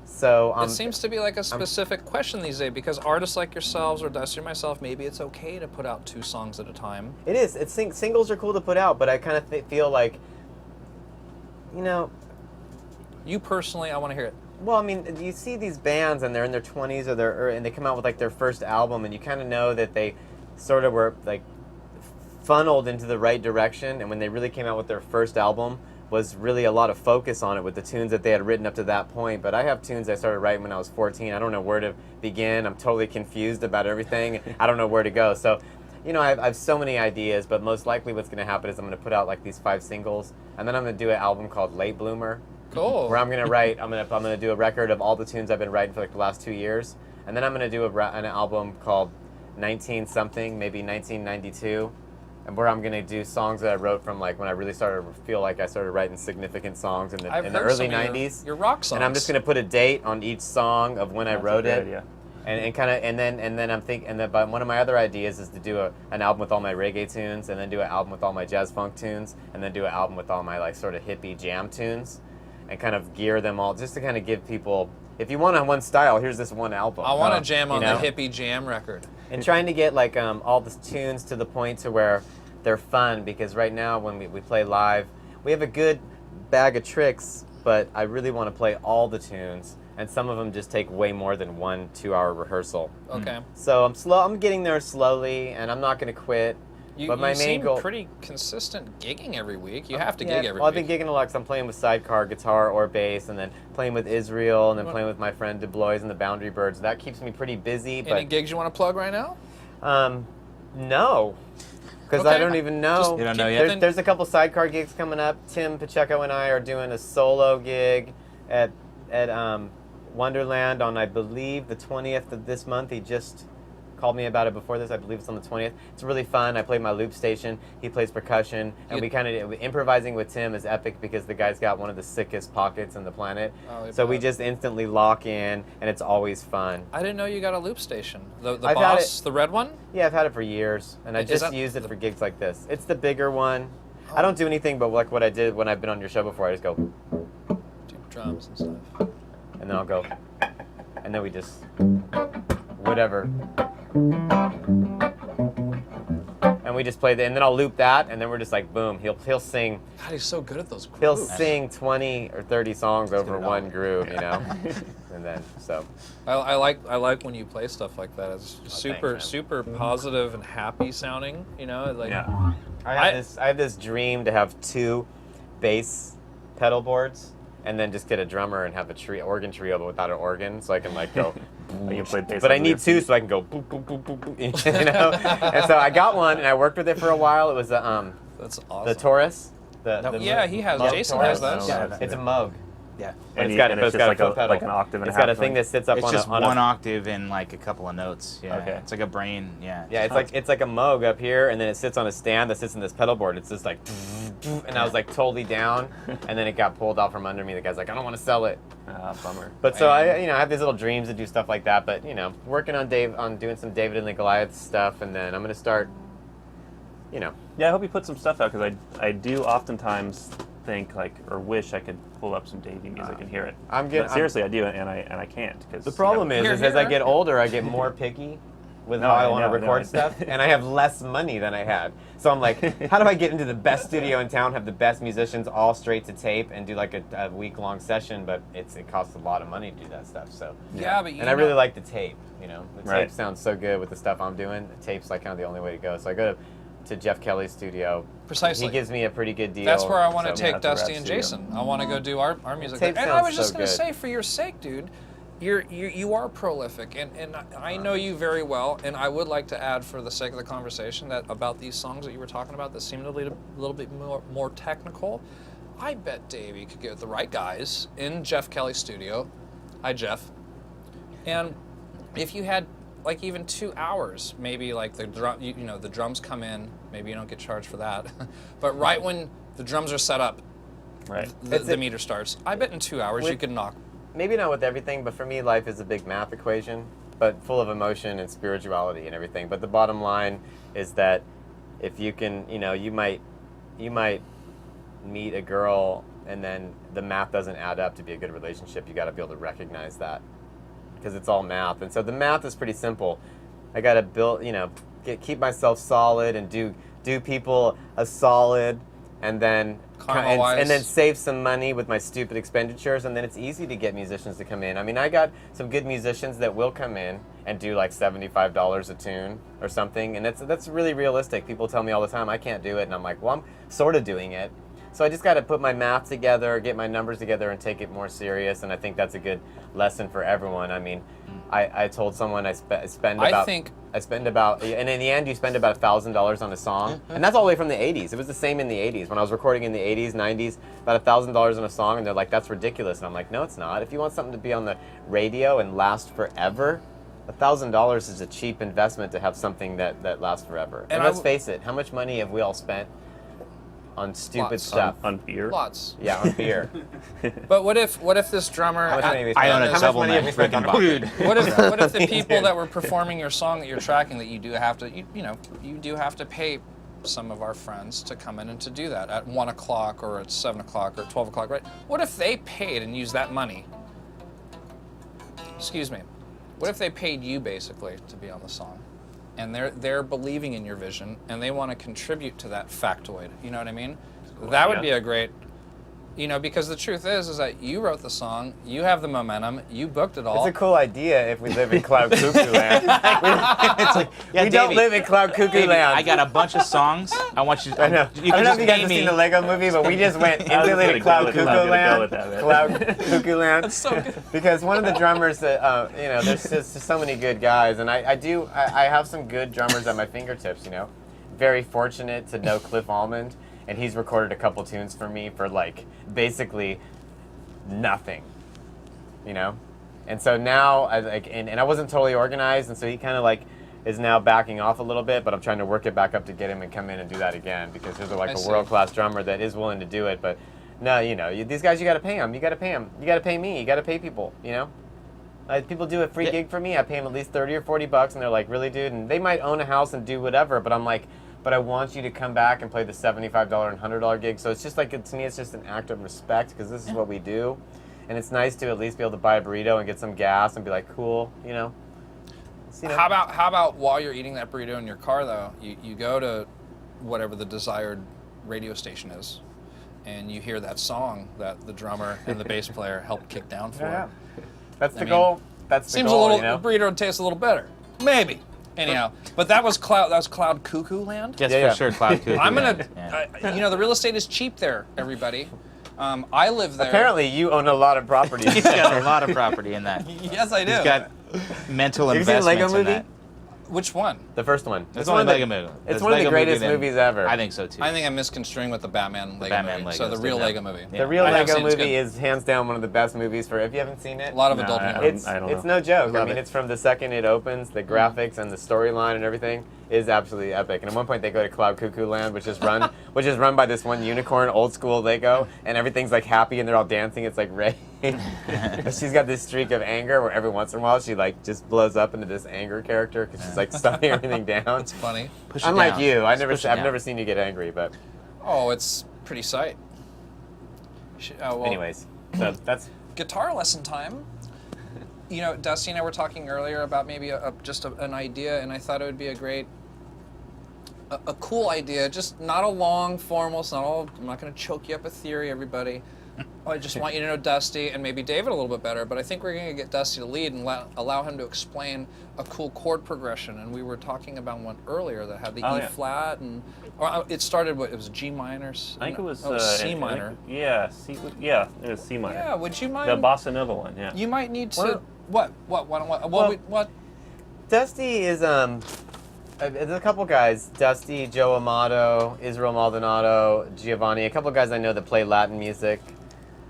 So It seems to be like a specific question these days because artists like yourselves or Dusty or myself, maybe it's okay to put out 2 songs at a time. it is. Singles are cool to put out, but I kind of feel like, you know, You personally, I want to hear it. well, I mean, you see these bands and they're in their 20s and they come out with like their first album, and you kind of know that they sort of were like funneled into the right direction, and when they really came out with their first album was really a lot of focus on it with the tunes that they had written up to that point. But I have tunes I started writing when I was 14. I don't know where to begin. I'm totally confused about everything. I don't know where to go. So, you know, I have so many ideas, but most likely what's going to happen is I'm going to put out like these 5 singles, and then I'm going to do an album called Late Bloomer, Cool. where I'm going to write, I'm going to do a record of all the tunes I've been writing for like the last 2 years, and then I'm going to do an album called 19 something, maybe 1992, and where I'm going to do songs that I wrote from like when I really started to feel like I started writing significant songs in the I've heard early some of 90s. your rock songs. And I'm just going to put a date on each song of when I That's a wrote great it. idea. And kind of, and then I'm thinking, but one of my other ideas is to do an album with all my reggae tunes, and then do an album with all my jazz funk tunes, and then do an album with all my like sort of hippie jam tunes, and kind of gear them all just to kind of give people, if you want one style, here's this one album. I want to jam on you know? the hippie jam record. And trying to get like all the tunes to the point to where they're fun, because right now when we play live, we have a good bag of tricks, but I really want to play all the tunes, and some of them just take way more than 1-2 hour rehearsal. Okay. So I'm getting there slowly, and I'm not going to quit. But my you main seem goal, pretty consistent gigging every week. You have to yeah, gig every well, I've week. been gigging a lot because I'm playing with sidecar guitar or bass, and then playing with Israel, and then playing with my friend DeBlois and the Boundary Birds. That keeps me pretty busy. Any gigs you want to plug right now? No, because I Okay. don't even know. Just You don't know yet? There's a couple sidecar gigs coming up. Tim Pacheco and I are doing a solo gig at Wonderland on, I believe, the 20th of this month. He just called me about it before this. I believe it's on the 20th. It's really fun. I play my loop station. He plays percussion, and we kind of improvising with Tim is epic because the guy's got one of the sickest pockets on the planet. Oh, So we bet. just instantly lock in, and it's always fun. I didn't know you got a loop station. The I've had Boss, the red one? Yeah, I've had it for years, and I Is just that used it for gigs like this. It's the bigger one. I don't do anything but like what I did when I've been on your show before. I just go, Do drums and stuff. and then I'll go, and then we just, whatever. And we just play and then I'll loop that, and then we're just like, boom, he'll sing. God, he's so good at those grooves. He'll sing 20 or 30 songs over get it one all. groove, you know? And then, so. I like when you play stuff like that. It's super man. super positive and happy sounding. You know, like Yeah. I have this dream to have 2 bass pedal boards, and then just get a drummer and have a organ trio, but without an organ, so I can like go. Like you played bass But I on need your 2 feet. so I can go boop boop boop boop boop, you know. And so I got one, and I worked with it for a while. It was the that's awesome. the Taurus. The Yeah, he has. Moog Jason Taurus. has that. Yeah. It's a Moog. Yeah. But And it's got and but it's it's got just a foot pedal. like an octave and It's a half. got a thing that sits up It's on just a one octave and like a couple of notes. Yeah. Okay. It's like a brain. Yeah. Yeah, it's like a Moog up here, and then it sits on a stand that sits in this pedal board. It's just like, and I was like totally down, and then it got pulled out from under me. The guy's like, I don't want to sell it. Bummer. But so I have these little dreams to do stuff like that. But working on doing some David and the Goliath stuff, and then I'm gonna start, Yeah, I hope you put some stuff out, because I do oftentimes think like, or wish I could pull up some Davey music and hear it. But seriously, I do, and I can't. Cause, The problem is as I get older, I get more picky with how I want to record stuff, and I have less money than I had. So I'm like, how do I get into the best studio in town, have the best musicians all straight to tape, and do like a week-long session? But it costs a lot of money to do that stuff. So Yeah, but and I really like the tape. The Right. tape sounds so good with the stuff I'm doing. The tape's like kind of the only way to go. So I go to Jeff Kelly's studio. Precisely. He gives me a pretty good deal. That's where I want to so- take that's a rap Dusty and studio. Jason. I want to go do our music. Tape there. And I sounds was just so going to good. say, for your sake, dude, you are prolific, and I know you very well, and I would like to add, for the sake of the conversation, that about these songs that you were talking about that seemed a little bit more technical, I bet Davey could get the right guys in Jeff Kelly's studio. Hi, Jeff. And if you had like even 2 hours, maybe like the drum, the drums come in, maybe you don't get charged for that, but right when the drums are set up, Right. the meter starts. I bet in 2 hours you could knock. Maybe not with everything, but for me, life is a big math equation, but full of emotion and spirituality and everything. But the bottom line is that if you can, you might meet a girl, and then the math doesn't add up to be a good relationship. You got to be able to recognize that, because it's all math. And so the math is pretty simple. I got to build, keep myself solid and do people a solid, and then Karma-wise. and then save some money with my stupid expenditures, and then it's easy to get musicians to come in. I mean, I got some good musicians that will come in and do like $75 a tune or something, and that's really realistic. People tell me all the time I can't do it, and I'm like, well, I'm sort of doing it. So I just got to put my math together, get my numbers together, and take it more serious. And I think that's a good lesson for everyone. I mean, I told someone I spend about, and in the end you spend about $1,000 on a song, and that's all the way from the 80s. It was the same in the 80s. When I was recording in the 80s, 90s, about $1,000 on a song, and they're like, that's ridiculous. And I'm like, no, it's not. If you want something to be on the radio and last forever, $1,000 is a cheap investment to have something that lasts forever. And let's face it, how much money have we all spent on stupid Lots. stuff? On beer. Lots. Yeah, on beer. But what if this drummer? How much money have we I spent? own a How much double money have we neck spent on freaking vodka? What if the people that were performing your song that you're tracking, that you do have to you do have to pay some of our friends to come in and to do that at 1 o'clock or at 7 o'clock or 12 o'clock, right? What if they paid and used that money? Excuse me. What if they paid you basically to be on the song, and they're believing in your vision and they want to contribute to that factoid? You know what I mean? That would be a great. Because the truth is that you wrote the song, you have the momentum, you booked it all. It's a cool idea if we live in Cloud Cuckoo Land. It's like, yeah, We don't Davey, live in Cloud Cuckoo Davey, Land. I got a bunch of songs. I want you to. I know. You I can don't know just if you guys pay have me. seen the Lego movie, but we just went I was instantly to gonna Cloud go with Cuckoo that, Land. man. Cloud Cuckoo Land. That's so good. Because one of the drummers that, there's just so many good guys, and I have some good drummers at my fingertips, Very fortunate to know Cliff Almond, and he's recorded a couple tunes for me for like basically nothing, And so now I wasn't totally organized, and so he kind of like is now backing off a little bit, but I'm trying to work it back up to get him and come in and do that again, because there's like I a see. world-class drummer that is willing to do it. But no, these guys, you got to pay them. You got to pay them. You got to pay me. You got to pay people. People do a free gig for me. I pay them at least $30 or $40, and they're like, "Really, dude?" And they might own a house and do whatever, but I'm like, but I want you to come back and play the $75 and $100 gig. So it's just like, to me, it's just an act of respect because this is what we do. And it's nice to at least be able to buy a burrito and get some gas and be like, cool, you know. How about while you're eating that burrito in your car, though, you go to whatever the desired radio station is, and you hear that song that the drummer and the bass player helped kick down for. Yeah. That's the goal. That's the seems goal, a little, you know? the burrito tastes a little better. Maybe. Anyhow, but that was Cloud Cuckoo Land. Yes, Yeah, for sure, Cloud Cuckoo. I'm gonna, Yeah. you know, the real estate is cheap there, everybody. I live there. Apparently, you own a lot of property. He's got a lot of property in that. Yes, I do. He's got mental Have you seen investments Lego in Movie? that. Which one? The first one. It's one of the Lego movie. It's one of the greatest movies ever. I think so too. I think I'm misconstruing with the Batman Lego Batman movie. So Legos the real did that. Lego movie. Yeah. The real I have Lego seen it, it's movie good. is hands down one of the best movies for. If you haven't seen it, A lot of No, adult I humor. haven't. it's I don't it's know. no joke. I Love mean, it. it's from the second it opens, the graphics and the storyline and everything is absolutely epic. And at one point, they go to Cloud Cuckoo Land, which is run by this one unicorn, old school Lego, and everything's like happy and they're all dancing. It's like Ray. She's got this streak of anger where every once in a while she like just blows up into this anger character because she's like stuffing everything down. It's funny. Push it Unlike down. you, I've Just push it down. never seen you get angry, but Oh, it's pretty sight. Well, anyways, so that's guitar lesson time. You know, Dusty and I were talking earlier about maybe an idea, and I thought it would be a cool idea, just not a long formal. It's not all. I'm not going to choke you up with theory, everybody. I just want you to know Dusty and maybe David a little bit better, but I think we're going to get Dusty to lead and allow him to explain a cool chord progression. And we were talking about one earlier that had the E flat, and it started with, it was G minor. I think it was C minor. It was C minor. Yeah, would you mind? The bossa nova one, yeah. You might need to. Well- What? Dusty is there's a couple guys, Dusty, Joe Amato, Israel Maldonado, Giovanni, a couple guys I know that play Latin music.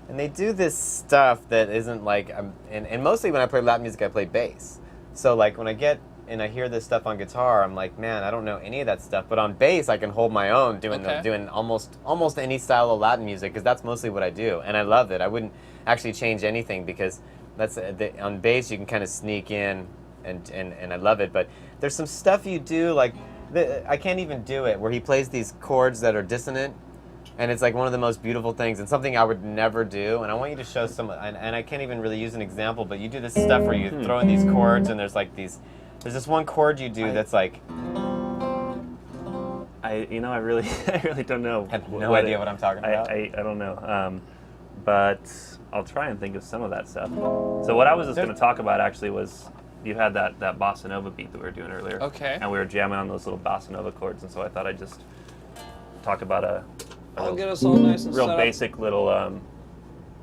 And they do this stuff that isn't like, and mostly when I play Latin music, I play bass. So like when I get and I hear this stuff on guitar, I'm like, man, I don't know any of that stuff. But on bass, I can hold my own doing almost any style of Latin music because that's mostly what I do. And I love it. I wouldn't actually change anything because that's on bass you can kind of sneak in and I love it. But there's some stuff you do like, I can't even do it, where he plays these chords that are dissonant. And it's like one of the most beautiful things and something I would never do. And I want you to show some, and I can't even really use an example, but you do this stuff where you throw in these chords and there's this one chord you do that's like. I really don't know. I have no idea what I'm talking about. I don't know. But I'll try and think of some of that stuff. So what I was just going to talk about actually was, you had that bossa nova beat that we were doing earlier. Okay. And we were jamming on those little bossa nova chords, and so I thought I'd just talk about I'll get us all nice and real set up. basic little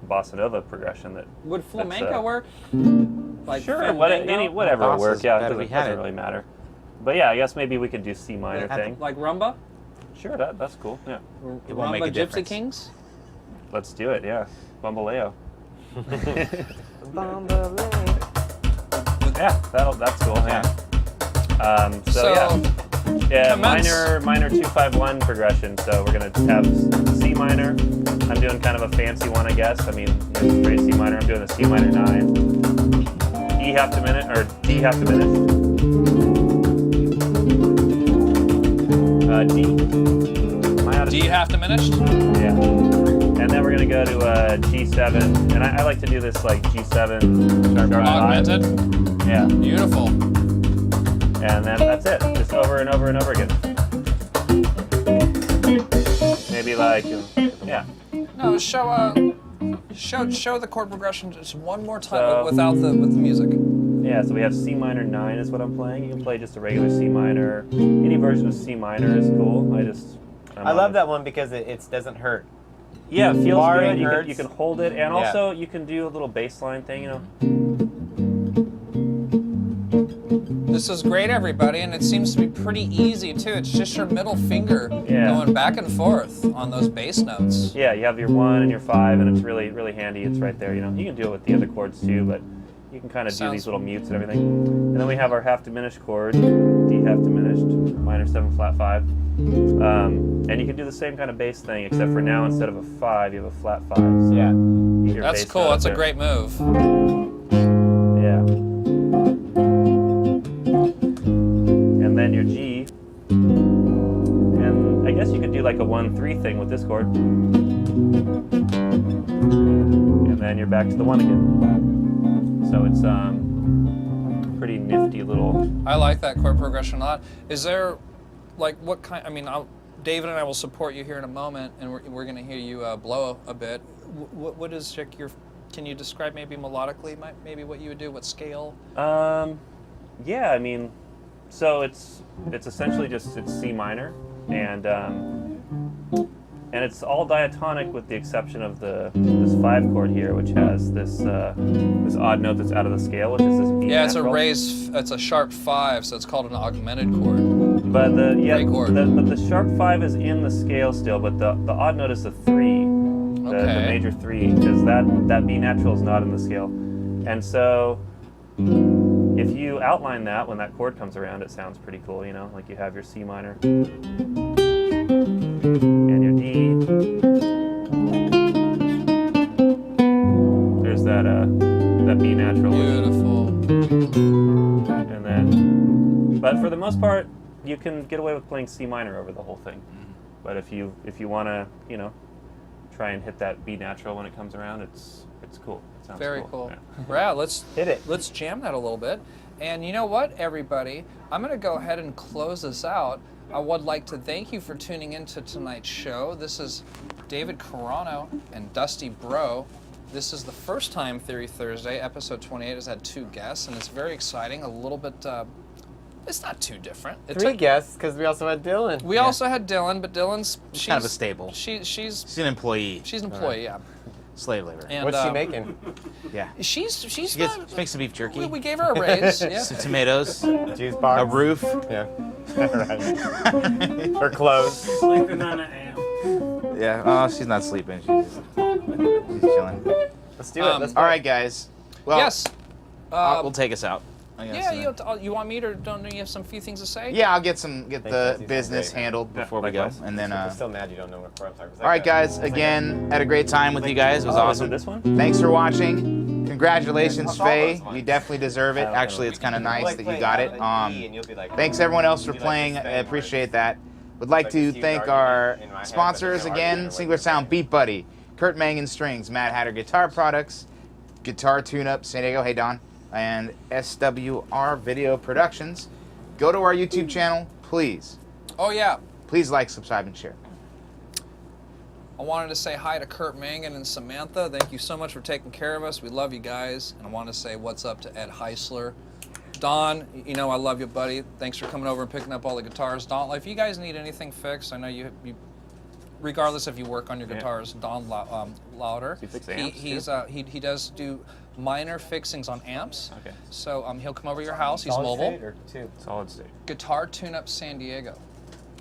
bossa nova progression that. Would flamenco work? Like Sure, fandango? whatever Bossa's will work. Yeah, better it we doesn't, had doesn't it. really matter. But yeah, I guess maybe we could do C minor thing. Like rumba? Sure, that's cool. Yeah, It won't make a Rumba Gypsy difference. Kings? let's do it. Yeah, Bambaleo. Yeah, that's cool. Yeah. Yeah, commence. minor 2-5-1 progression. So we're gonna have C minor. I'm doing kind of a fancy one, I guess. I mean, it's pretty C minor. I'm doing a C minor 9. E half diminished or D half diminished. D. Am I out of D half diminished? Yeah. And then we're gonna go to G7, and I like to do this like G7 sharp 5. Augmented? Yeah. Beautiful. And then that's it, just over and over and over again. Maybe like, yeah. No, show the chord progression just one more time So- with the music. Yeah, so we have C minor 9 is what I'm playing. You can play just a regular C minor. Any version of C minor is cool. I love that one because it doesn't hurt. Yeah, it feels Barring good. hurts. You can hold it, and also you can do a little bass line thing, you know. This is great, everybody, and it seems to be pretty easy too. It's just your middle finger Yeah. going back and forth on those bass notes. Yeah, you have your 1 and your 5, and it's really, really handy. It's right there, you know. You can do it with the other chords too, but you can kind of do these little mutes and everything. And then we have our half diminished chord, D half diminished, minor 7 flat 5. And you can do the same kind of bass thing, except for now instead of a 5, you have a flat 5. So Yeah. you get your That's bass cool. note That's a there. great move. Yeah. And then your G. like a 1-3 thing with this chord. And then you're back to the 1 again. So it's pretty nifty little. I like that chord progression a lot. Is there, like, what kind? I mean, David and I will support you here in a moment, and we're going to hear you blow a bit. What is your? Can you describe maybe melodically, maybe what you would do? What scale? Yeah, I mean, so it's essentially just it's C minor, and it's all diatonic with the exception of this 5 chord here, which has this this odd note that's out of the scale, which is this B Yeah, natural. it's a sharp 5, so it's called an augmented chord. But the chord. but the sharp 5 is in the scale still, but the odd note is the 3, the major 3, because that B natural is not in the scale, and so if you outline that when that chord comes around, it sounds pretty cool, you know, like you have your C minor and your D. There's that B natural. Beautiful. And then, but for the most part, you can get away with playing C minor over the whole thing. But if you want to, you know, try and hit that B natural when it comes around, it's cool. It sounds Very cool. Yeah. Brad, let's Hit it. Let's jam that a little bit. And you know what, everybody? I'm going to go ahead and close this out. I would like to thank you for tuning into tonight's show. This is David Carano and Dusty Brough. This is the first time Theory Thursday, episode 28, has had 2 guests, and it's very exciting. A little bit, it's not too different. 3 guests, because we also had Dylan. We also had Dylan, but Dylan's kind of a staple. She's She's an employee. an employee, yeah. Slave labor. And, What's she making? Yeah. She's She makes some beef jerky. we gave her a raise. Yeah. Some tomatoes. Juice box. A roof. Yeah. Right. Her clothes. Sleeping on an amp. Yeah. Oh, she's not sleeping. She's chilling. Let's do it. Let's All right, guys. Well, Yes. we'll take us out. I guess, Yeah, and then- you want me to? Don't you have some few things to say? Yeah, I'll get Thanks, the Jesse. business Great. handled Yeah, before we go, likewise. and then. I'm still mad you don't know what chord I'm talking about. All right, guys. Again, had a great time with you guys. It was Oh, awesome. is it this one? Thanks for watching. Congratulations, Faye. You definitely deserve it. Actually, it's kind of nice that you got it. Thanks everyone else for playing. I appreciate that. Would like to thank our sponsors again: Singular Sound, Beat Buddy, Kurt Mangan Strings, Mad Hatter Guitar Products, Guitar Tune-Up San Diego. Hey Don. And SWR Video Productions. Go to our YouTube channel, please. Oh yeah. Please like, subscribe, and share. I wanted to say hi to Kurt Mangan and Samantha. Thank you so much for taking care of us. We love you guys. And I want to say what's up to Ed Heisler. Don, you know I love you, buddy. Thanks for coming over and picking up all the guitars. Don, if you guys need anything fixed, I know you regardless if you work on your guitars, Don Louder. Does he fix amps, He does do minor fixings on amps. Okay. So he'll come over to your house. He's Solid mobile. state or 2? Solid state. Guitar Tune-Up San Diego.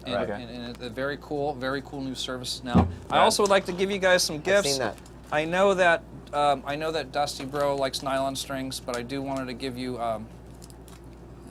And, Right. and a very cool new service now. I also would like to give you guys some gifts. seen that. I know that Dusty Bro likes nylon strings, but I do wanted to give you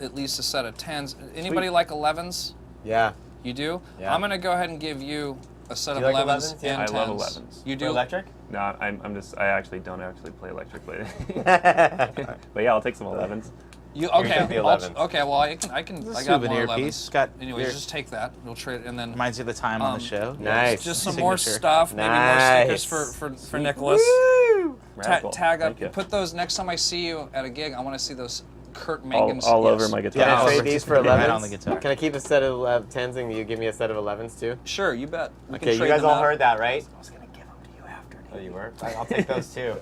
at least a set of 10s. Anybody like 11s? Yeah. You do? Yeah. I'm gonna go ahead and give you a set Do of you like 11s 11s? Yeah. and I 10s. love 11s. You For do? electric? No, I actually don't play electric, but yeah, I'll take some 11s. You Here's okay? the 11s. Okay. Well, I got more Souvenir 11s. piece. Got Anyways, your- just take that. We'll trade it, and then Reminds you of the time on the show. Nice. just some more Signature. stuff. Maybe more Nice. stickers for Nicholas. Radical. Tag up. Thank you. Put those next time I see you at a gig. I want to see those Kurt Mangan all yes. over my guitar. Can I Yeah, trade I'll these for participate 11s? right on the guitar. Can I keep a set of 10s and you give me a set of 11s too? Sure, you bet. We can Okay, you trade guys them all out. heard that, right? I was gonna give them to you after. Oh, you were? I'll take those too.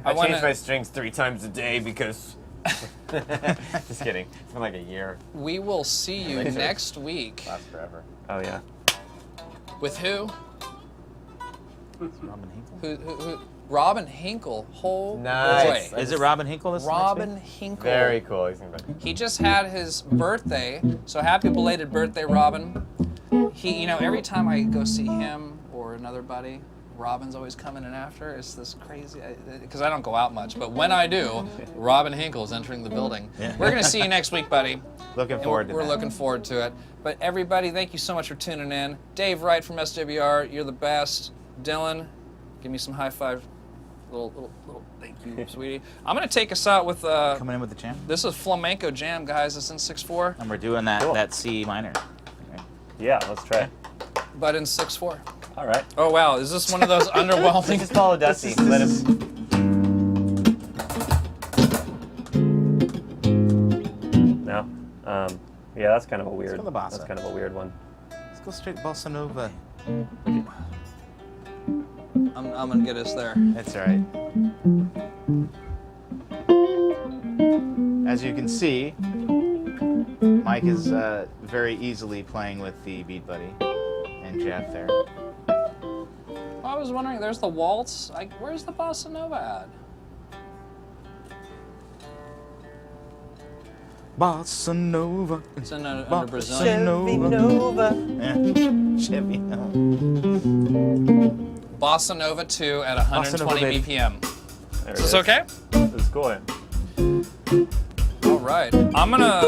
I wanna- change my strings 3 times a day because. Just kidding. It's been like a year. We will see you Make sure next week. Lasts forever. Oh yeah. With who? Robin Hinkle. Who? Robin Hinkle. Oh Nice. boy. Is it Robin Hinkle this next Robin week? Hinkle. Very cool. He's gonna be- He just had his birthday, so happy belated birthday, Robin. He, every time I go see him or another buddy, Robin's always coming in after. It's this crazy, because I don't go out much, but when I do, Robin Hinkle's entering the building. Yeah. We're gonna see you next week, buddy. Looking And forward to we're that. looking forward to it. But everybody, thank you so much for tuning in. Dave Wright from SWR, you're the best. Dylan, give me some high five. Little thank you, sweetie. I'm gonna take us out with Coming in with the jam. this is Flamenco Jam, guys. It's in 6/4. And we're doing that Cool. that C minor. Yeah, let's try it. but in 6/4. All right. Oh wow, is this one of those underwhelming? Just follow Dusty. Let him. No. Yeah, that's kind of a weird. go the bossa. That's kind of a weird one. Let's go straight bossa nova. I'm gonna get us there. It's all right. As you can see, Mike is very easily playing with the Beat Buddy and Jeff there. I was wondering, there's the waltz. Where's the bossa nova at? Bossa nova. It's in under Bossa Brazilian. Nova. Chevy Nova. Bossa Nova 2 at Bossa Nova, 120 baby. BPM. There Is it this okay? It's going. All right. I'm gonna.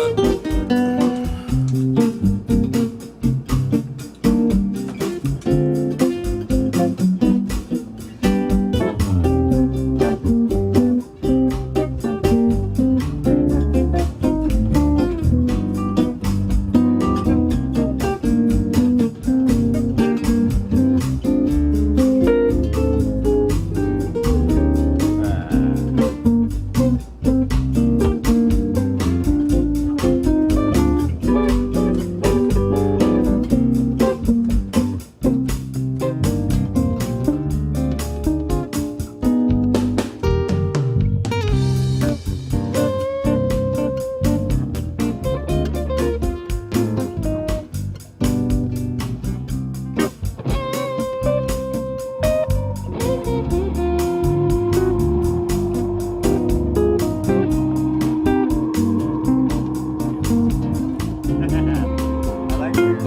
I like yours.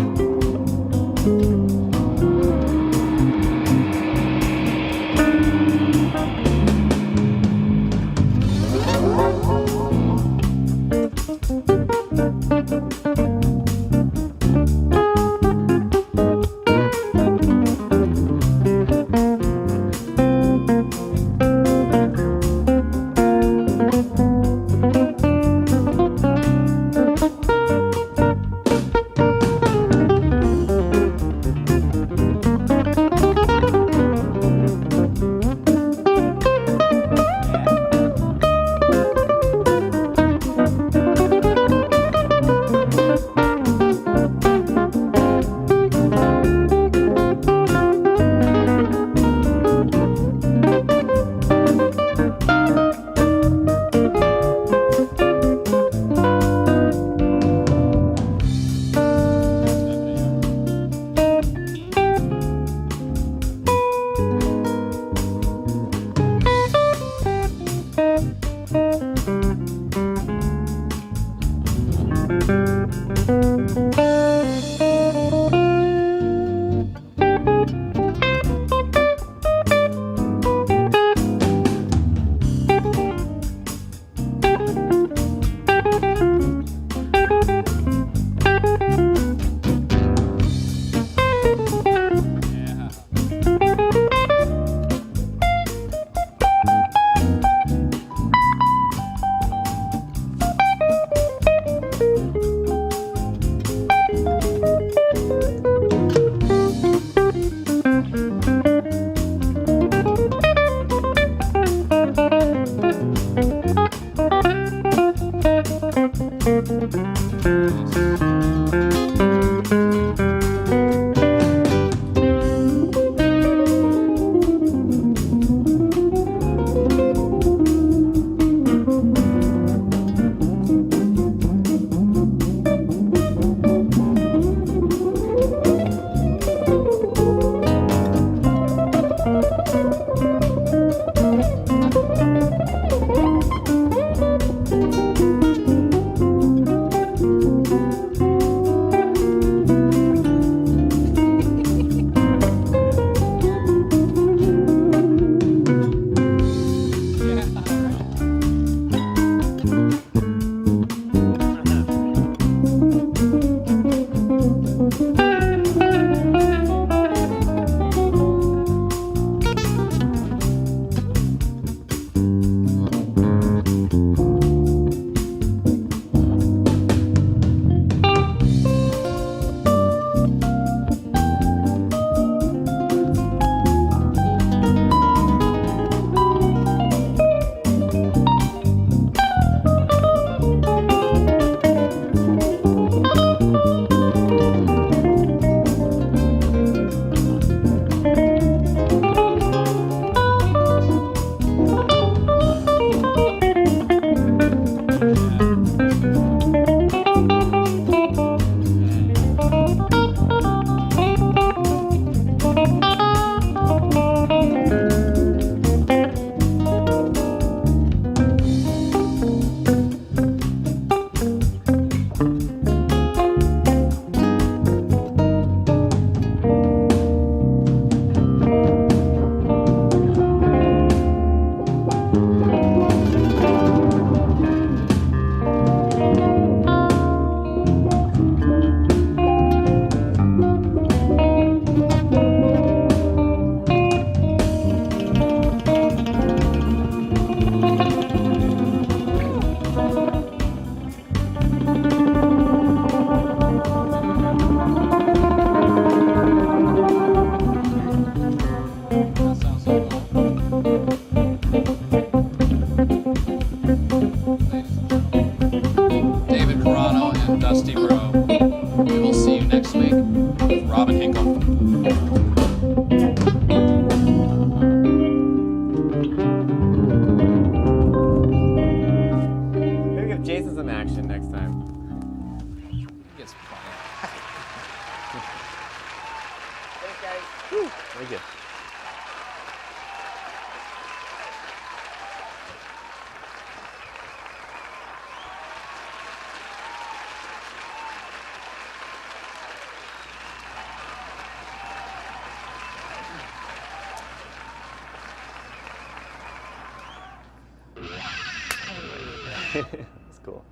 That's cool.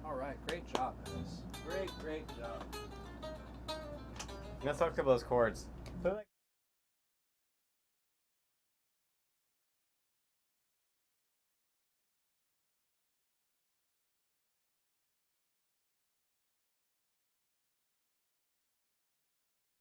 All right, great job, guys. Great job. Let's talk about those chords. But like